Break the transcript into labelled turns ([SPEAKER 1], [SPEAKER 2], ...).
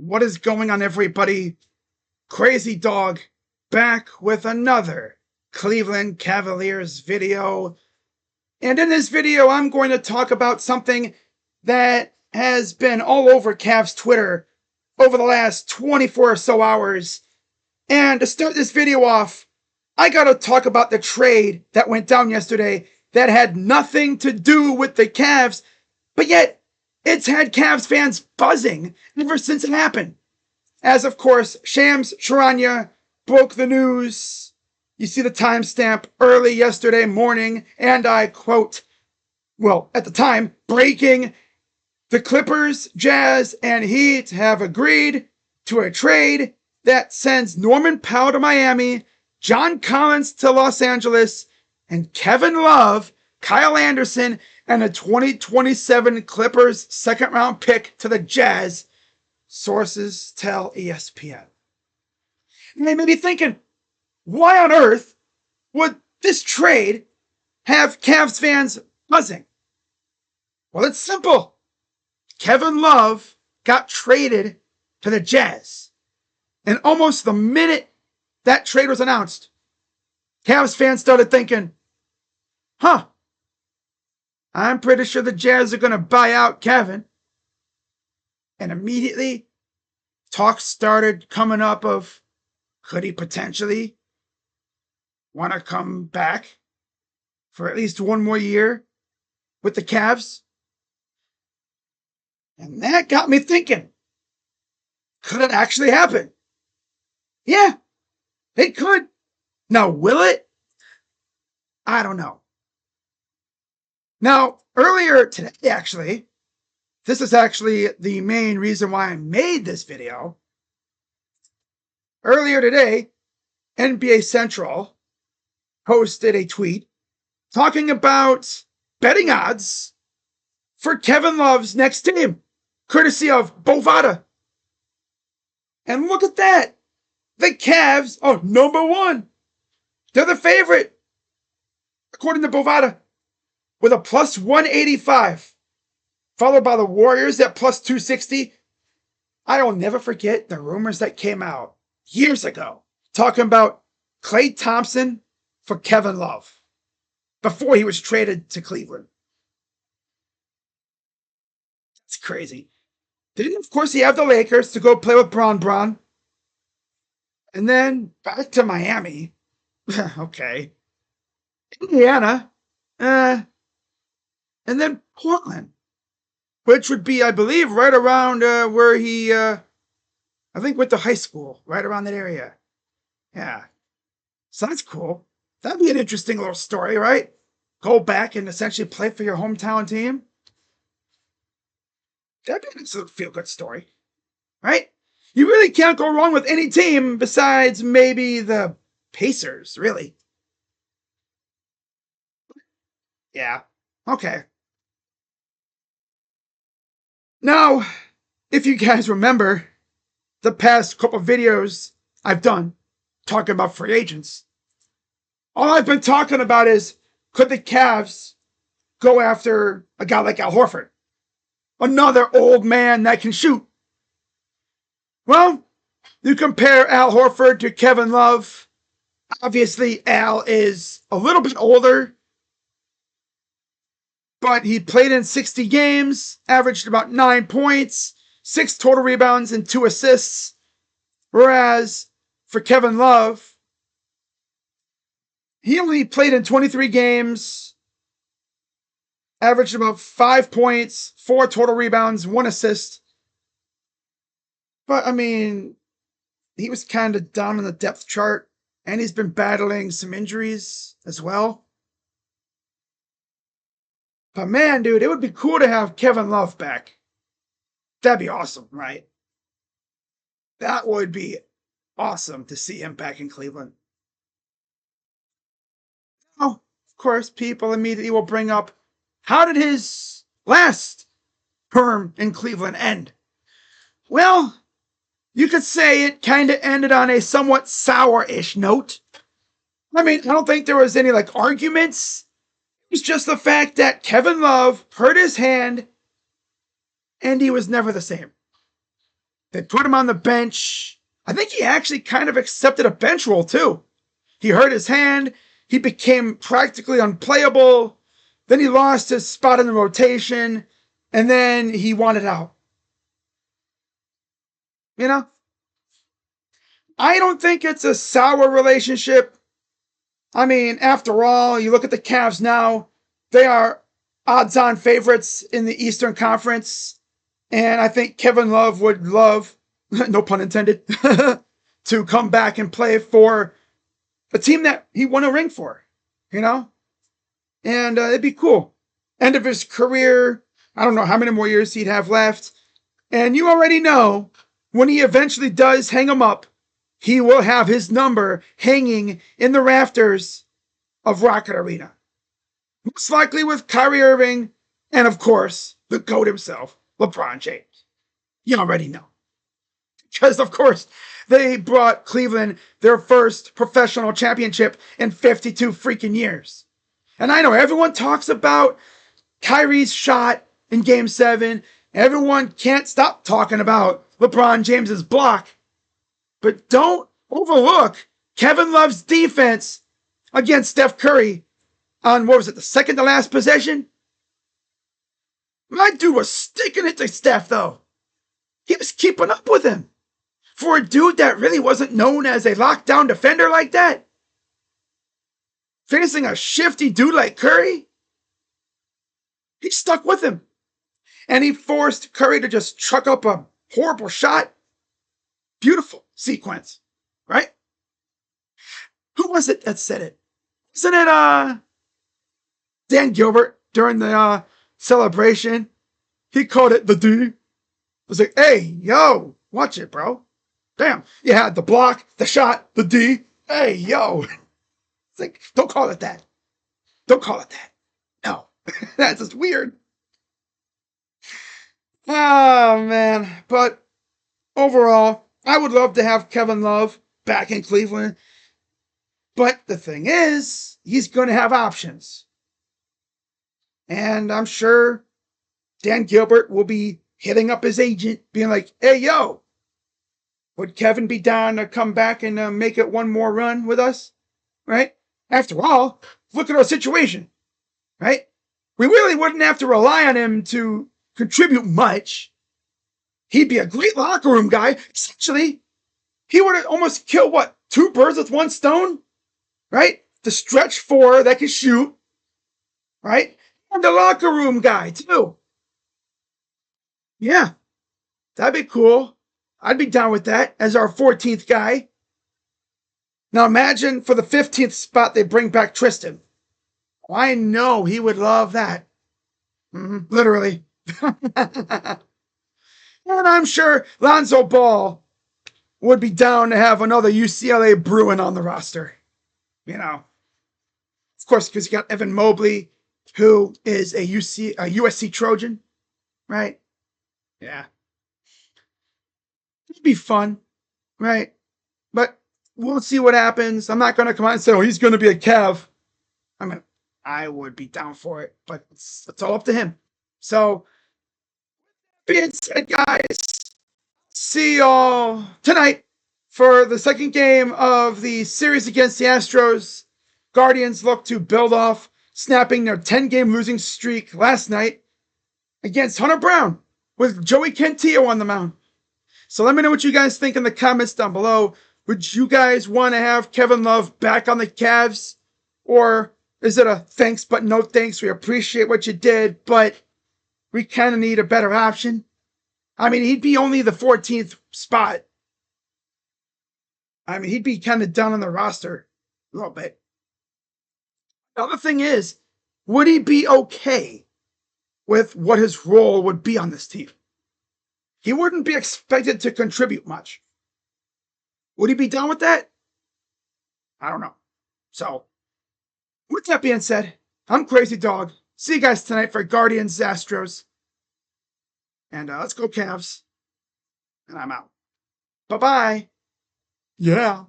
[SPEAKER 1] What is going on, everybody? Crazy Dog back with another Cleveland Cavaliers video. And in this video, I'm going to talk about something that has been all over Cavs Twitter over the last 24 or so hours. And to start this video off, I got to talk about the trade that went down yesterday that had nothing to do with the Cavs, but yet it's had Cavs fans buzzing ever since it happened. As, of course, Shams Charania broke the news. You see the timestamp early yesterday morning, and I quote, well, at the time, breaking, the Clippers, Jazz, and Heat have agreed to a trade that sends Norman Powell to Miami, John Collins to Los Angeles, and Kevin Love, Kyle Anderson, and a 2027 Clippers second-round pick to the Jazz, sources tell ESPN. And they may be thinking, why on earth would this trade have Cavs fans buzzing? Well, it's simple. Kevin Love got traded to the Jazz. And almost the minute that trade was announced, Cavs fans started thinking, I'm pretty sure the Jazz are going to buy out Kevin. And immediately, talks started coming up of, could he potentially want to come back for at least one more year with the Cavs? And that got me thinking, could it actually happen? Yeah, it could. Now, will it? I don't know. Now, earlier today, actually, this is actually the main reason why I made this video. Earlier today, NBA Central posted a tweet talking about betting odds for Kevin Love's next team, courtesy of Bovada. And look at that. The Cavs are number one. They're the favorite, according to Bovada, with a plus 185, followed by the Warriors at plus 260. I will never forget the rumors that came out years ago talking about Klay Thompson for Kevin Love before he was traded to Cleveland. That's crazy. Didn't, of course, he have the Lakers to go play with Bron? And then back to Miami. Okay. Indiana. And then Portland, which would be, I believe, right around where he, I think, went to high school, right around that area. Yeah. So that's cool. That'd be an interesting little story, right? Go back and essentially play for your hometown team. That'd be a feel-good story, right? You really can't go wrong with any team besides maybe the Pacers, really. Yeah. Okay. Now, if you guys remember the past couple of videos I've done talking about free agents, all I've been talking about is, could the Cavs go after a guy like Al Horford? Another old man that can shoot. Well, you compare Al Horford to Kevin Love. Obviously, Al is a little bit older, but he played in 60 games, averaged about 9 points, 6 total rebounds, and 2 assists. Whereas for Kevin Love, he only played in 23 games, averaged about 5 points, 4 total rebounds, 1 assist. But, I mean, he was kind of down on the depth chart, and he's been battling some injuries as well. But man, dude, it would be cool to have Kevin Love back. That'd be awesome, right? That would be awesome to see him back in Cleveland. Oh, of course, people immediately will bring up, how did his last term in Cleveland end? Well, you could say it kind of ended on a somewhat sour-ish note. I mean, I don't think there was any arguments. It was just the fact that Kevin Love hurt his hand and he was never the same. They put him on the bench. I think he actually kind of accepted a bench role too. He hurt his hand. He became practically unplayable. Then he lost his spot in the rotation. And then he wanted out. You know? I don't think it's a sour relationship. I mean, after all, you look at the Cavs now, they are odds-on favorites in the Eastern Conference. And I think Kevin Love would love, no pun intended, to come back and play for a team that he won a ring for, you know? And it'd be cool. End of his career, I don't know how many more years he'd have left. And you already know, when he eventually does hang him up, he will have his number hanging in the rafters of Rocket Arena. Most likely with Kyrie Irving and, of course, the GOAT himself, LeBron James. You already know. Because, of course, they brought Cleveland their first professional championship in 52 freaking years. And I know everyone talks about Kyrie's shot in Game 7. Everyone can't stop talking about LeBron James's block. But don't overlook Kevin Love's defense against Steph Curry on, what was it, the second to last possession? My dude was sticking it to Steph, though. He was keeping up with him. For a dude that really wasn't known as a lockdown defender like that, facing a shifty dude like Curry, he stuck with him. And he forced Curry to just chuck up a horrible shot. Beautiful sequence, right? Who was it that said it? Wasn't it Dan Gilbert during the celebration? He called it the D. I was like, hey, yo, watch it, bro. Damn, you had the block, the shot, the D. Hey, yo. It's like, don't call it that. Don't call it that. No, that's just weird. Oh, man. But overall, I would love to have Kevin Love back in Cleveland. But the thing is, he's going to have options. And I'm sure Dan Gilbert will be hitting up his agent, being like, hey, yo, would Kevin be down to come back and make it one more run with us? Right? After all, look at our situation. Right? We really wouldn't have to rely on him to contribute much. He'd be a great locker room guy. Essentially, he would almost kill, what, 2 birds with 1 stone? Right? The stretch 4 that can shoot. Right? And the locker room guy, too. Yeah. That'd be cool. I'd be down with that as our 14th guy. Now imagine for the 15th spot they bring back Tristan. Oh, I know he would love that. Literally. And I'm sure Lonzo Ball would be down to have another UCLA Bruin on the roster. You know. Of course, because you got Evan Mobley, who is a USC Trojan. Right? Yeah. It'd be fun. Right? But we'll see what happens. I'm not going to come out and say, oh, he's going to be a Cav. I mean, I would be down for it, but it's all up to him. So, being said, guys, see y'all tonight for the second game of the series against the Astros. Guardians look to build off, snapping their 10-game losing streak last night against Hunter Brown with Joey Cantillo on the mound. So let me know what you guys think in the comments down below. Would you guys want to have Kevin Love back on the Cavs? Or is it a thanks but no thanks? We appreciate what you did, but we kind of need a better option. I mean, he'd be only the 14th spot. I mean, he'd be kind of down on the roster a little bit. The other thing is, would he be okay with what his role would be on this team? He wouldn't be expected to contribute much. Would he be down with that? I don't know. So, with that being said, I'm Crazy Dog. See you guys tonight for Guardians Astros. And let's go Cavs. And I'm out. Bye-bye. Yeah.